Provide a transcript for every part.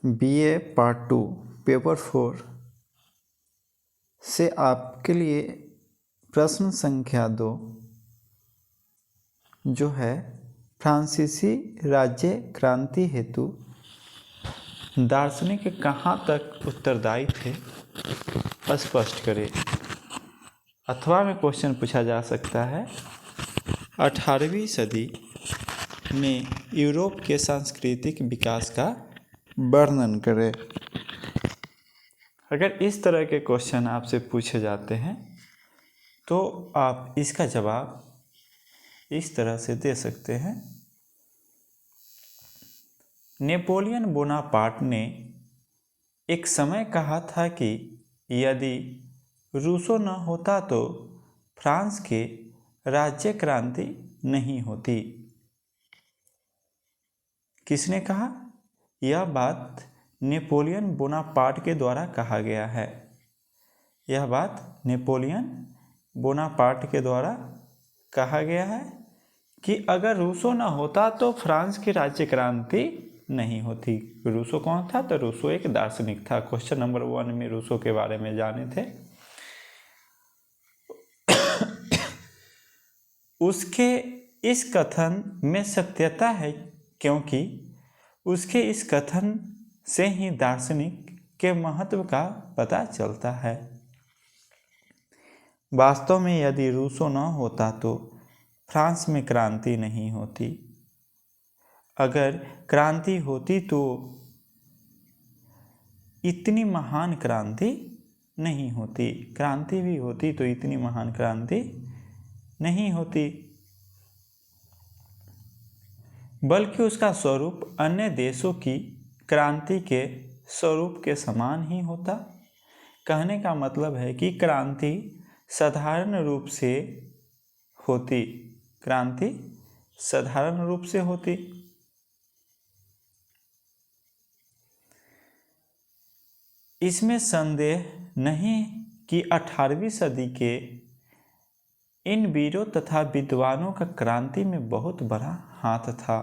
BA part 2 paper 4 से आपके लिए प्रश्न संख्या 2 जो है फ्रांसीसी राज्य क्रांति हेतु दार्शनिक कहाँ तक उत्तरदायी थे स्पष्ट करें। अथवा में क्वेश्चन पूछा जा सकता है 18वीं सदी में यूरोप के सांस्कृतिक विकास का वर्णन करें। अगर इस तरह के क्वेश्चन आपसे पूछे जाते हैं तो आप इसका जवाब इस तरह से दे सकते हैं। नेपोलियन बोनापार्ट ने एक समय कहा था कि यदि रूसो न होता तो फ्रांस के राज्य क्रांति नहीं होती। किसने कहा? यह बात नेपोलियन बोनापार्ट के द्वारा कहा गया है। यह बात नेपोलियन बोनापार्ट के द्वारा कहा गया है कि अगर रूसो न होता तो फ्रांस की राज्य क्रांति नहीं होती। रूसो कौन था? तो रूसो एक दार्शनिक था। क्वेश्चन नंबर 1 में रूसो के बारे में जाने थे। उसके इस कथन में सत्यता है क्योंकि उसके इस कथन से ही दार्शनिक के महत्व का पता चलता है। वास्तव में यदि रूसो न होता तो फ्रांस में क्रांति नहीं होती। अगर क्रांति होती तो इतनी महान क्रांति नहीं होती। क्रांति भी होती तो इतनी महान क्रांति नहीं होती, बल्कि उसका स्वरूप अन्य देशों की क्रांति के स्वरूप के समान ही होता। कहने का मतलब है कि क्रांति साधारण रूप से होती। क्रांति साधारण रूप से होती। इसमें संदेह नहीं कि 18वीं सदी के इन वीरों तथा विद्वानों का क्रांति में बहुत बड़ा हाथ था।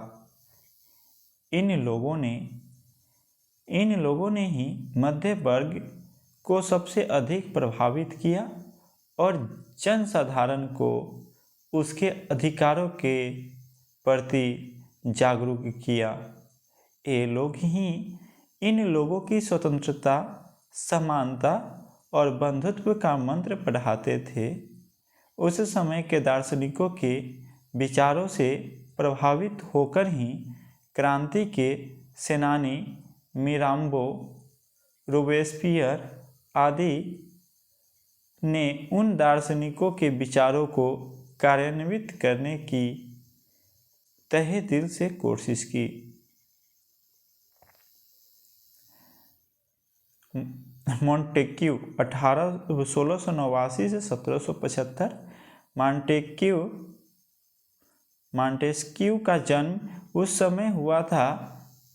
इन लोगों ने ही मध्य वर्ग को सबसे अधिक प्रभावित किया और जनसाधारण को उसके अधिकारों के प्रति जागरूक किया। ये लोग ही इन लोगों की स्वतंत्रता, समानता और बंधुत्व का मंत्र पढ़ाते थे। उस समय के दार्शनिकों के विचारों से प्रभावित होकर ही क्रांति के सेनानी मिराम्बो, रोबेस्पियर आदि ने उन दार्शनिकों के विचारों को कार्यान्वित करने की तहे दिल से कोशिश की। मॉन्टेक्यू 1689 से 1775। मॉन्टेस्क्यू का जन्म उस समय हुआ था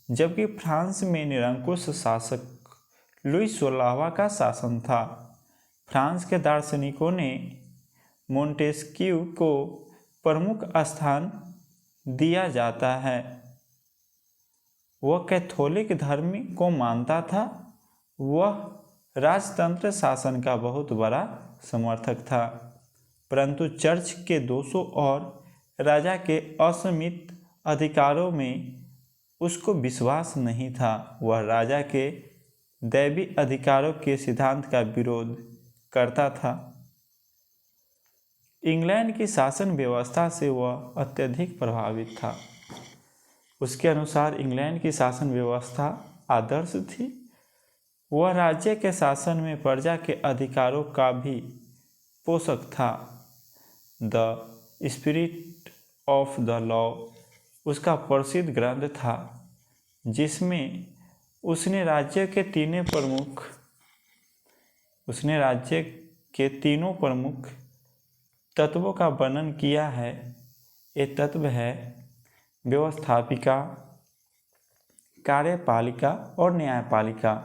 जबकि फ्रांस में निरंकुश शासक लुई 16वां का शासन था। फ्रांस के दार्शनिकों ने मॉन्टेस्क्यू को प्रमुख स्थान दिया जाता है। वह कैथोलिक धर्म को मानता था। वह राजतंत्र शासन का बहुत बड़ा समर्थक था, परंतु चर्च के दोषों और राजा के असीमित अधिकारों में उसको विश्वास नहीं था। वह राजा के दैवी अधिकारों के सिद्धांत का विरोध करता था। इंग्लैंड की शासन व्यवस्था से वह अत्यधिक प्रभावित था। उसके अनुसार इंग्लैंड की शासन व्यवस्था आदर्श थी। वह राज्य के शासन में प्रजा के अधिकारों का भी पोषक था। The spirit of the law उसका प्रसिद्ध ग्रंथ था, जिसमें उसने राज्य के तीनों प्रमुख तत्वों का वर्णन किया है। ये तत्व है व्यवस्थापिका, कार्यपालिका और न्यायपालिका।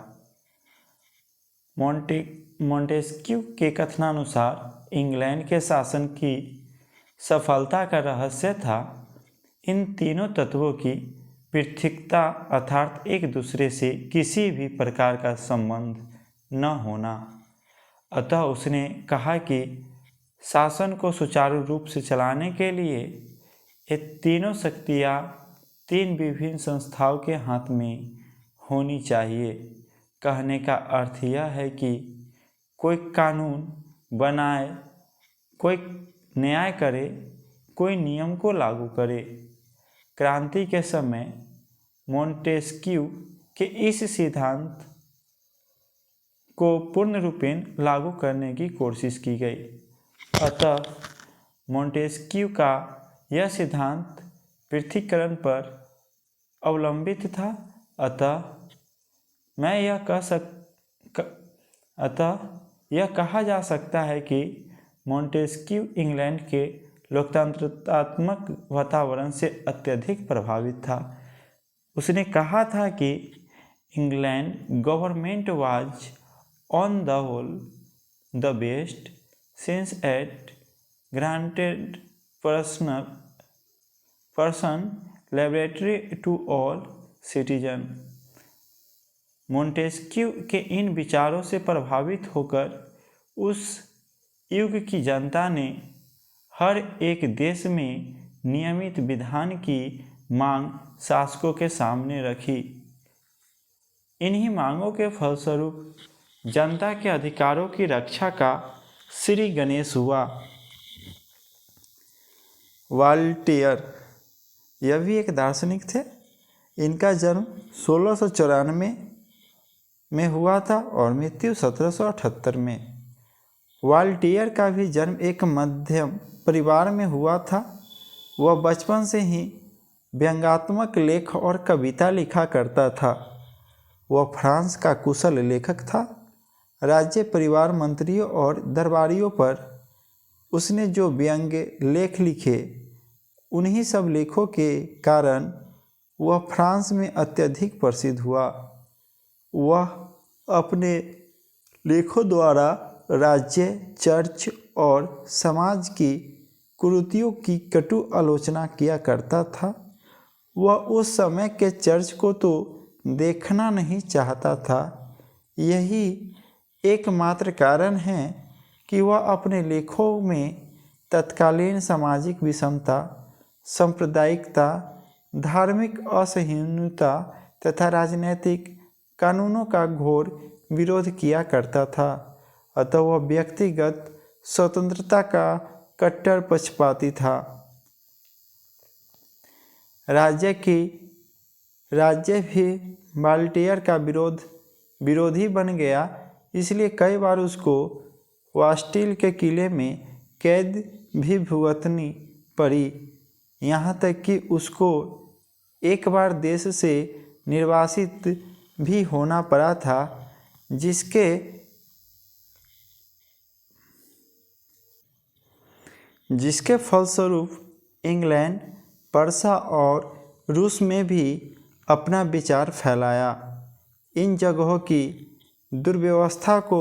मॉन्टेस्क्यू के कथनानुसार इंग्लैंड के शासन की सफलता का रहस्य था इन तीनों तत्वों की पृथकता अर्थात एक दूसरे से किसी भी प्रकार का संबंध न होना। अतः उसने कहा कि शासन को सुचारू रूप से चलाने के लिए ये तीनों शक्तियाँ तीन विभिन्न संस्थाओं के हाथ में होनी चाहिए। कहने का अर्थ यह है कि कोई कानून बनाए, कोई न्याय करे, कोई नियम को लागू करे। क्रांति के समय मोंटेस्क्यू के इस सिद्धांत को पूर्ण रूपेण लागू करने की कोशिश की गई। अतः मोंटेस्क्यू का यह सिद्धांत पृथक्करण पर अवलंबित था। अतः यह कहा जा सकता है कि मोंटेस्क्यू इंग्लैंड के लोकतंत्रात्मक वातावरण से अत्यधिक प्रभावित था। उसने कहा था कि England government was on the whole the best since it granted person liberty to all citizen. Montesquieu के इन विचारों से प्रभावित होकर उस युग की जनता ने हर एक देश में नियमित विधान की मांग शासकों के सामने रखी। इन्हीं मांगों के फलस्वरूप जनता के अधिकारों की रक्षा का श्री गणेश हुआ। वॉल्टेयर यह भी एक दार्शनिक थे। इनका जन्म 1694 में हुआ था और मृत्यु 1778 में। वॉल्टेयर का भी जन्म एक मध्यम परिवार में हुआ था। वह बचपन से ही व्यंग्यात्मक लेख और कविता लिखा करता था। वह फ्रांस का कुशल लेखक था। राज्य परिवार मंत्रियों और दरबारियों पर उसने जो व्यंग्य लेख लिखे, उन्हीं सब लेखों के कारण वह फ्रांस में अत्यधिक प्रसिद्ध हुआ। वह अपने लेखों द्वारा राज्य, चर्च और समाज की कुरीतियों की कटु आलोचना किया करता था। वह उस समय के चर्च को तो देखना नहीं चाहता था। यही एकमात्र कारण है कि वह अपने लेखों में तत्कालीन सामाजिक विषमता, सांप्रदायिकता, धार्मिक असहिष्णुता तथा राजनीतिक कानूनों का घोर विरोध किया करता था। अतः वह व्यक्तिगत स्वतंत्रता का कट्टर पक्षपाती था। राज्य भी वॉल्टेयर का विरोधी बन गया। इसलिए कई बार उसको वास्टिल के किले में कैद भी भुगतनी पड़ी। यहाँ तक कि उसको एक बार देश से निर्वासित भी होना पड़ा था, जिसके फलस्वरूप इंग्लैंड, पर्सा और रूस में भी अपना विचार फैलाया। इन जगहों की दुर्व्यवस्था को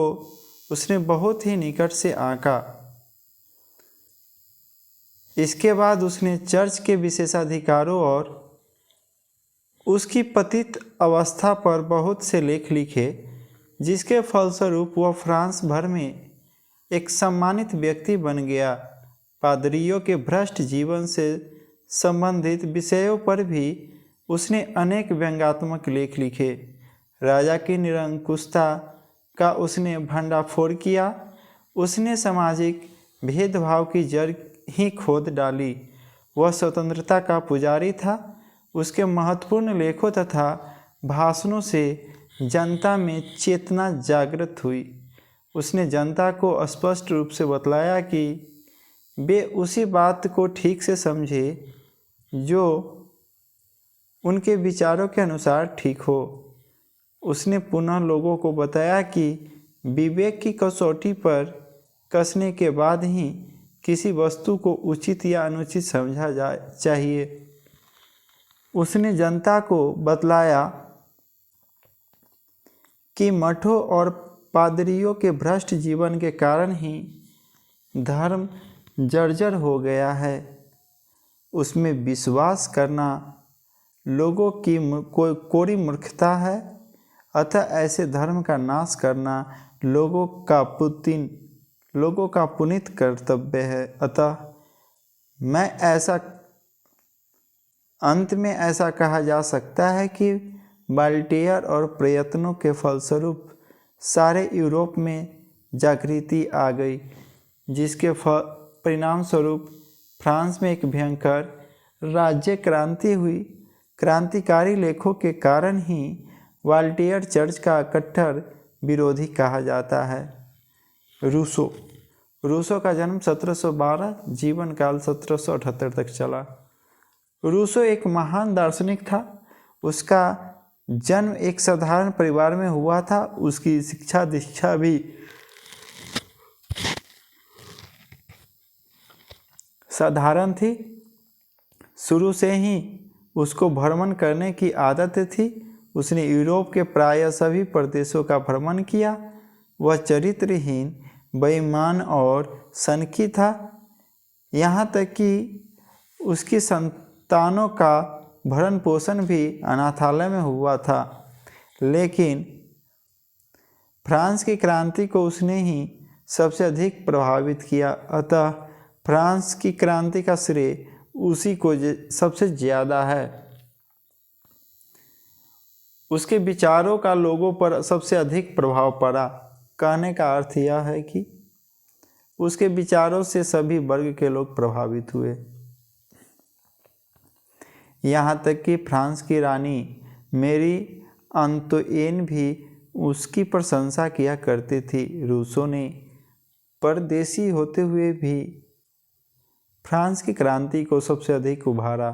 उसने बहुत ही निकट से आंका। इसके बाद उसने चर्च के विशेषाधिकारों और उसकी पतित अवस्था पर बहुत से लेख लिखे, जिसके फलस्वरूप वह फ्रांस भर में एक सम्मानित व्यक्ति बन गया। पादरियों के भ्रष्ट जीवन से संबंधित विषयों पर भी उसने अनेक व्यंग्यात्मक लेख लिखे। राजा की निरंकुशता का उसने भंडाफोड़ किया। उसने सामाजिक भेदभाव की जड़ ही खोद डाली। वह स्वतंत्रता का पुजारी था। उसके महत्वपूर्ण लेखों तथा भाषणों से जनता में चेतना जागृत हुई। उसने जनता को स्पष्ट रूप से बतलाया कि वे उसी बात को ठीक से समझे जो उनके विचारों के अनुसार ठीक हो। उसने पुनः लोगों को बताया कि विवेक की कसौटी पर कसने के बाद ही किसी वस्तु को उचित या अनुचित समझा चाहिए। उसने जनता को बतलाया कि मठों और पादरियों के भ्रष्ट जीवन के कारण ही धर्म जर्जर हो गया है। उसमें विश्वास करना लोगों की कोरी मूर्खता है, अतः ऐसे धर्म का नाश करना लोगों का पुनीत कर्तव्य है। अतः अंत में ऐसा कहा जा सकता है कि वॉल्टेयर और प्रयत्नों के फलस्वरूप सारे यूरोप में जागृति आ गई, जिसके परिणाम स्वरूप फ्रांस में एक भयंकर राज्य क्रांति हुई। क्रांतिकारी लेखों के कारण ही वॉल्टेयर चर्च का कट्टर विरोधी कहा जाता है। रूसो का जन्म 1712, जीवन काल 1778 तक चला। रूसो एक महान दार्शनिक था। उसका जन्म एक साधारण परिवार में हुआ था। उसकी शिक्षा दीक्षा भी साधारण थी। शुरू से ही उसको भ्रमण करने की आदत थी। उसने यूरोप के प्राय सभी प्रदेशों का भ्रमण किया। वह चरित्रहीन, बेईमान और सनकी था। यहाँ तक कि उसकी संतानों का भरण पोषण भी अनाथालय में हुआ था। लेकिन फ्रांस की क्रांति को उसने ही सबसे अधिक प्रभावित किया। अतः फ्रांस की क्रांति का श्रेय उसी को सबसे ज़्यादा है। उसके विचारों का लोगों पर सबसे अधिक प्रभाव पड़ा। कहने का अर्थ यह है कि उसके विचारों से सभी वर्ग के लोग प्रभावित हुए। यहाँ तक कि फ्रांस की रानी मेरी अंतोइन भी उसकी प्रशंसा किया करती थी। रूसो ने परदेशी होते हुए भी फ्रांस की क्रांति को सबसे अधिक उभारा।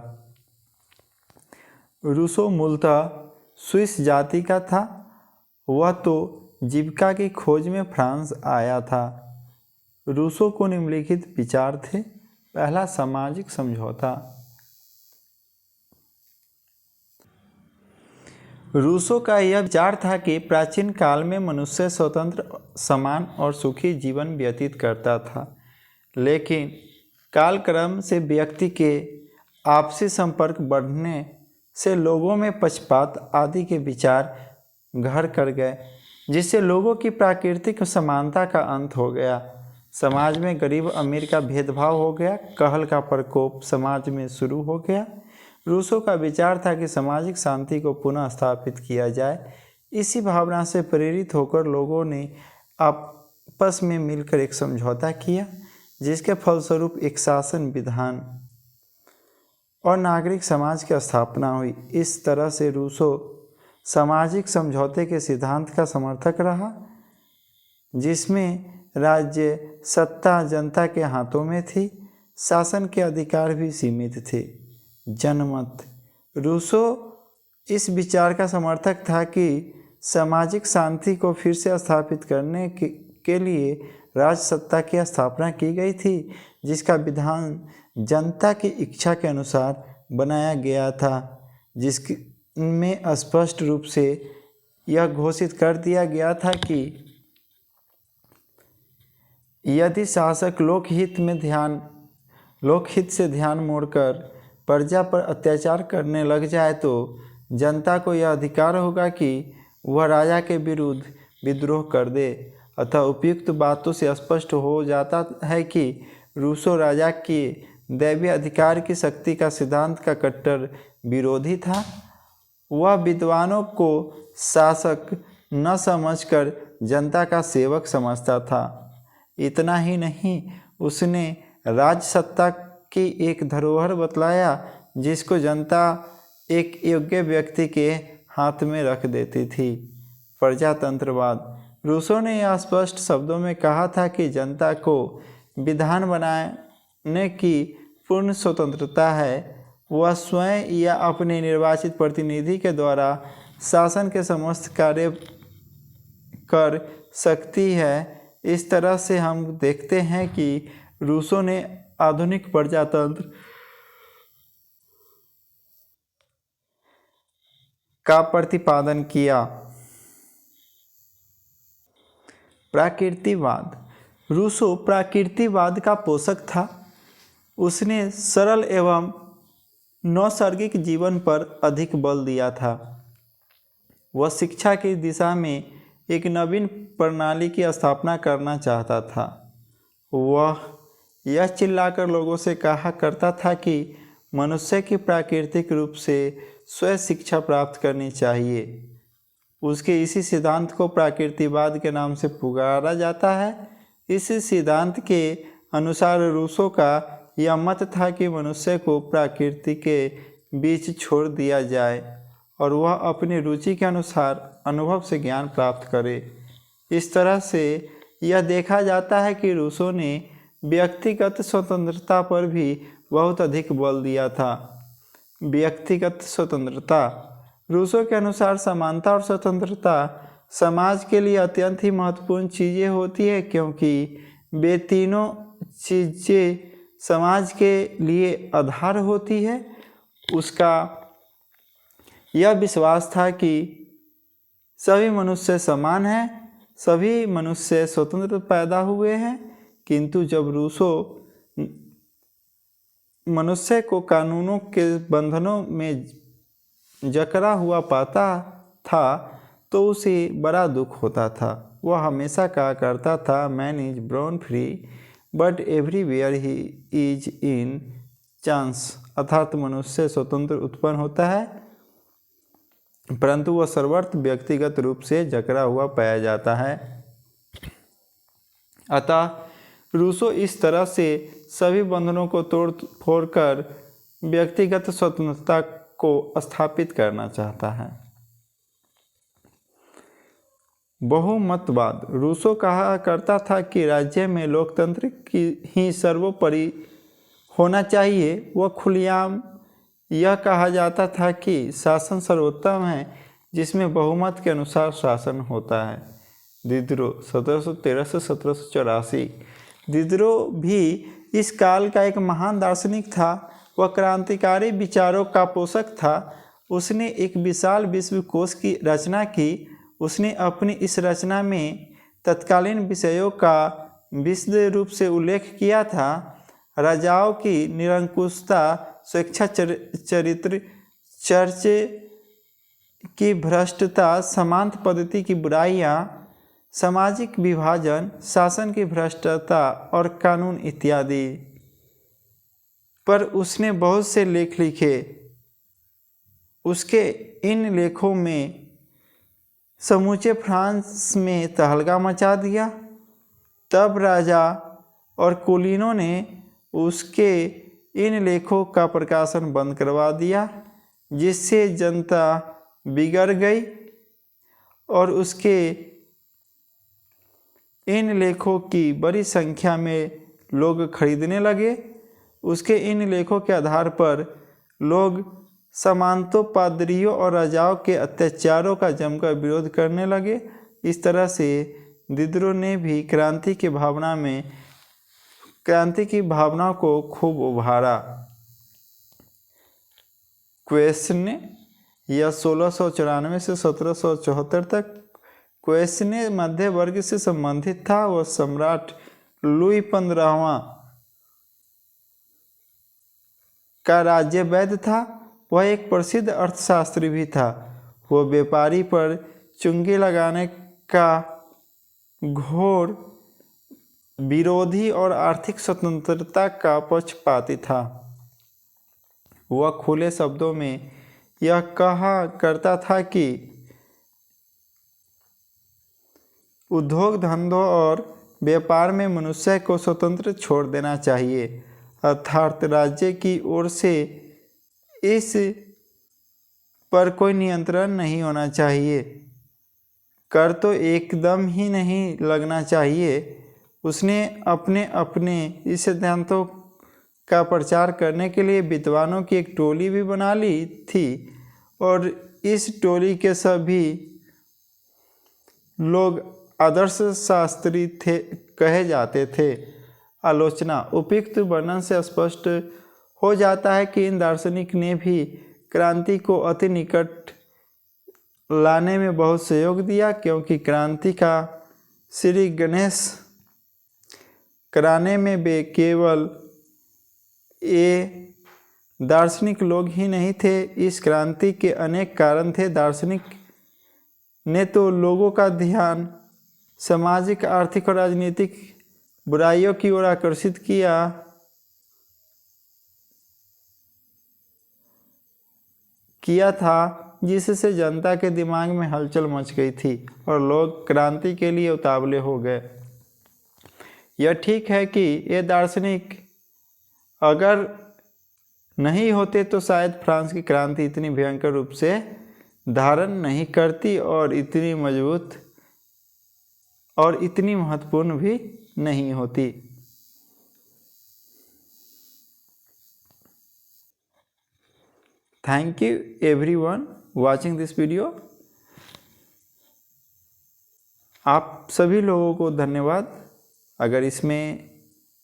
रूसो मूलतः स्विस जाति का था। वह तो जीविका की खोज में फ्रांस आया था। रूसो को निम्नलिखित विचार थे। पहला, सामाजिक समझौता। रूसो का यह विचार था कि प्राचीन काल में मनुष्य स्वतंत्र, समान और सुखी जीवन व्यतीत करता था। लेकिन कालक्रम से व्यक्ति के आपसी संपर्क बढ़ने से लोगों में पक्षपात आदि के विचार घर कर गए, जिससे लोगों की प्राकृतिक समानता का अंत हो गया। समाज में गरीब अमीर का भेदभाव हो गया। कहल का प्रकोप समाज में शुरू हो गया। रूसो का विचार था कि सामाजिक शांति को पुनः स्थापित किया जाए। इसी भावना से प्रेरित होकर लोगों ने आपस में मिलकर एक समझौता किया, जिसके फलस्वरूप एक शासन, विधान और नागरिक समाज की स्थापना हुई। इस तरह से रूसो सामाजिक समझौते के सिद्धांत का समर्थक रहा, जिसमें राज्य सत्ता जनता के हाथों में थी। शासन के अधिकार भी सीमित थे। जनमत। रूसो इस विचार का समर्थक था कि सामाजिक शांति को फिर से स्थापित करने के लिए राजसत्ता की स्थापना की गई थी, जिसका विधान जनता की इच्छा के अनुसार बनाया गया था, जिसमें स्पष्ट रूप से यह घोषित कर दिया गया था कि यदि शासक लोकहित से ध्यान मोड़कर प्रजा पर अत्याचार करने लग जाए तो जनता को यह अधिकार होगा कि वह राजा के विरुद्ध विद्रोह कर दे। अतः उपयुक्त बातों से स्पष्ट हो जाता है कि रूसो राजा के दैवीय अधिकार की शक्ति का सिद्धांत का कट्टर विरोधी था। वह विद्वानों को शासक न समझकर जनता का सेवक समझता था। इतना ही नहीं, उसने राजसत्ता की एक धरोहर बतलाया, जिसको जनता एक योग्य व्यक्ति के हाथ में रख देती थी। प्रजातंत्रवाद। रूसो ने यह स्पष्ट शब्दों में कहा था कि जनता को विधान बनाने की पूर्ण स्वतंत्रता है। वह स्वयं या अपने निर्वाचित प्रतिनिधि के द्वारा शासन के समस्त कार्य कर सकती है। इस तरह से हम देखते हैं कि रूसो ने आधुनिक प्रजातंत्र का प्रतिपादन किया। प्राकृतिकवाद। रूसो प्राकृतिकवाद का पोषक था। उसने सरल एवं नैसर्गिक जीवन पर अधिक बल दिया था। वह शिक्षा की दिशा में एक नवीन प्रणाली की स्थापना करना चाहता था। वह यह चिल्लाकर लोगों से कहा करता था कि मनुष्य की प्राकृतिक रूप से स्वयं शिक्षा प्राप्त करनी चाहिए। उसके इसी सिद्धांत को प्राकृतिकवाद के नाम से पुकारा जाता है। इस सिद्धांत के अनुसार रूसो का यह मत था कि मनुष्य को प्रकृति के बीच छोड़ दिया जाए और वह अपनी रुचि के अनुसार अनुभव से ज्ञान प्राप्त करे। इस तरह से यह देखा जाता है कि रूसो ने व्यक्तिगत स्वतंत्रता पर भी बहुत अधिक बल दिया था। व्यक्तिगत स्वतंत्रता। रूसो के अनुसार समानता और स्वतंत्रता समाज के लिए अत्यंत ही महत्वपूर्ण चीज़ें होती है, क्योंकि वे तीनों चीज़ें समाज के लिए आधार होती है। उसका यह विश्वास था कि सभी मनुष्य समान हैं, सभी मनुष्य स्वतंत्र पैदा हुए हैं, किंतु जब रूसो मनुष्य को कानूनों के बंधनों में जकड़ा हुआ पाता था तो उसे बड़ा दुख होता था। वह हमेशा कहा करता था, man is born free but everywhere he is in chains, अर्थात मनुष्य स्वतंत्र उत्पन्न होता है परंतु वह सर्वत्र व्यक्तिगत रूप से जकड़ा हुआ पाया जाता है। अतः रूसो इस तरह से सभी बंधनों को तोड़ फोड़ कर व्यक्तिगत स्वतंत्रता को स्थापित करना चाहता है। बहुमतवाद। रूसो कहा करता था कि राज्य में लोकतंत्र की ही सर्वोपरि होना चाहिए। वह खुलेआम यह कहा जाता था कि शासन सर्वोत्तम है जिसमें बहुमत के अनुसार शासन होता है। दिदरो 1713 से 1784। दिदरो भी इस काल का एक महान दार्शनिक था। वह क्रांतिकारी विचारों का पोषक था। उसने एक विशाल विश्वकोश की रचना की। उसने अपनी इस रचना में तत्कालीन विषयों का विशद रूप से उल्लेख किया था। राजाओं की निरंकुशता, स्वेच्छा चरित्र, चर्च की भ्रष्टता, समांत पद्धति की बुराइयां, सामाजिक विभाजन, शासन की भ्रष्टता और कानून इत्यादि पर उसने बहुत से लेख लिखे। उसके इन लेखों में समूचे फ्रांस में तहलका मचा दिया। तब राजा और कुलीनों ने उसके इन लेखों का प्रकाशन बंद करवा दिया, जिससे जनता बिगड़ गई और उसके इन लेखों की बड़ी संख्या में लोग खरीदने लगे। उसके इन लेखों के आधार पर लोग सामंतों, पादरियों और राजाओं के अत्याचारों का जमकर विरोध करने लगे। इस तरह से दिदरो ने भी क्रांति की भावना को खूब उभारा। क्वेश्चन यह 1694 से 1774 तक क्वेश्चन मध्य वर्ग से संबंधित था। वह सम्राट लुई 15वां का राज्य वैद्य था। वह एक प्रसिद्ध अर्थशास्त्री भी था। वह व्यापारी पर चुंगी लगाने का घोर विरोधी और आर्थिक स्वतंत्रता का पक्षपाती था। वह खुले शब्दों में यह कहा करता था कि उद्योग धंधों और व्यापार में मनुष्य को स्वतंत्र छोड़ देना चाहिए, अर्थात राज्य की ओर से इस पर कोई नियंत्रण नहीं होना चाहिए। कर तो एकदम ही नहीं लगना चाहिए। उसने अपने इस सिद्धांतों का प्रचार करने के लिए विद्वानों की एक टोली भी बना ली थी और इस टोली के सभी लोग आदर्श शास्त्री थे कहे जाते थे। आलोचना। उपयुक्त वर्णन से स्पष्ट हो जाता है कि इन दार्शनिक ने भी क्रांति को अति निकट लाने में बहुत सहयोग दिया, क्योंकि क्रांति का श्री गणेश कराने में वे केवल ये दार्शनिक लोग ही नहीं थे, इस क्रांति के अनेक कारण थे। दार्शनिक ने तो लोगों का ध्यान सामाजिक, आर्थिक और राजनीतिक बुराइयों की ओर आकर्षित किया था, जिससे जनता के दिमाग में हलचल मच गई थी और लोग क्रांति के लिए उतावले हो गए। यह ठीक है कि ये दार्शनिक अगर नहीं होते तो शायद फ्रांस की क्रांति इतनी भयंकर रूप से धारण नहीं करती और इतनी मजबूत और इतनी महत्वपूर्ण भी नहीं होती। Thank you everyone watching this video. आप सभी लोगों को धन्यवाद। अगर इसमें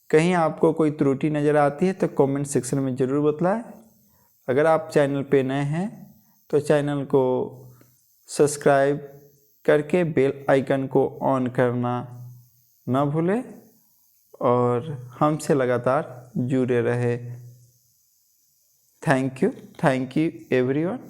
कहीं आपको कोई त्रुटि नज़र आती है तो कमेंट सेक्शन में ज़रूर बतलाएं। अगर आप चैनल पे नए हैं तो चैनल को सब्सक्राइब करके बेल आइकन को ऑन करना न भूलें और हमसे लगातार जुड़े रहे। Thank you everyone.